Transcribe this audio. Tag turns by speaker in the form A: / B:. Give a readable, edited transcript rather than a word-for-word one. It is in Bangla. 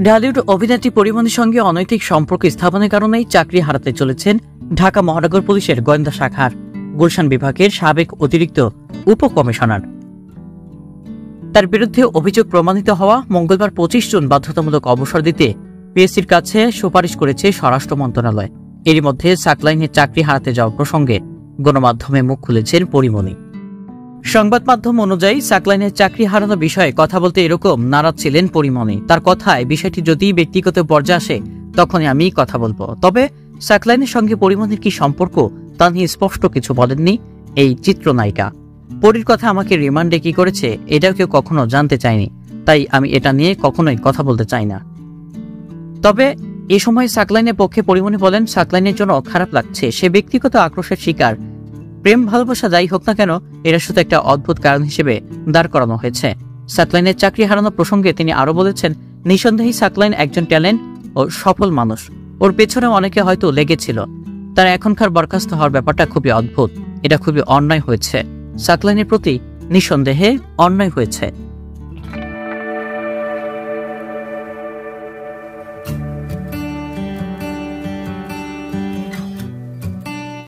A: ঢালিউড অভিনেত্রী পরিমণির সঙ্গে অনৈতিক সম্পর্ক স্থাপনের কারণেই চাকরি হারাতে চলেছেন ঢাকা মহানগর পুলিশের গোয়েন্দা শাখার গুলশান বিভাগের সাবেক অতিরিক্ত উপকমিশনার। তার বিরুদ্ধে অভিযোগ প্রমাণিত হওয়া মঙ্গলবার 25 জুন বাধ্যতামূলক অবসর দিতে পিএসসির কাছে সুপারিশ করেছে স্বরাষ্ট্র মন্ত্রণালয়। এরই মধ্যে সাকলাইনে চাকরি হারাতে যাওয়া প্রসঙ্গে গণমাধ্যমে মুখ খুলেছেন পরিমণি। সংবাদ মাধ্যম অনুযায়ী সাকলাইনের চাকরি হারানো বিষয়ে কথা বলতে এরকম নারাজ ছিলেন পরিমণি। তার কথায়, বিষয়টি যদি ব্যক্তিগত পর্যায়ে আসে তখনই আমি কথা বলবো, তবে সাকলাইনের সঙ্গে পরিমণির কি সম্পর্ক তা নিয়ে স্পষ্ট কিছু বলেননি এই চিত্রনায়িকা। পরির কথা আমাকে রিমান্ডে কি করেছে এটাও কেউ কখনো জানতে চায়নি, তাই আমি এটা নিয়ে কখনোই কথা বলতে চাই না। তবে এ সময় সাকলাইনের পক্ষে পরিমণি বলেন, সাকলাইনের জন্য খারাপ লাগছে, সে ব্যক্তিগত আক্রোশের শিকার। প্রেম ভালোবাসা যাই হোক না কেন, এরা শুধু একটা অদ্ভুত কারণ হিসেবে দাঁড় করানো হয়েছে। সাকলাইনের চাকরি হারানো প্রসঙ্গে তিনি আরো বলেছেন, নিঃসন্দেহে সাকলাইন একজন ট্যালেন্ট ও সফল মানুষ, ওর পেছনে অনেকে হয়তো লেগেছিল। তার এখনকার বরখাস্ত হওয়ার ব্যাপারটা খুবই অদ্ভুত, এটা খুবই অন্যায় হয়েছে, সাকলাইনের প্রতি নিঃসন্দেহে অন্যায় হয়েছে।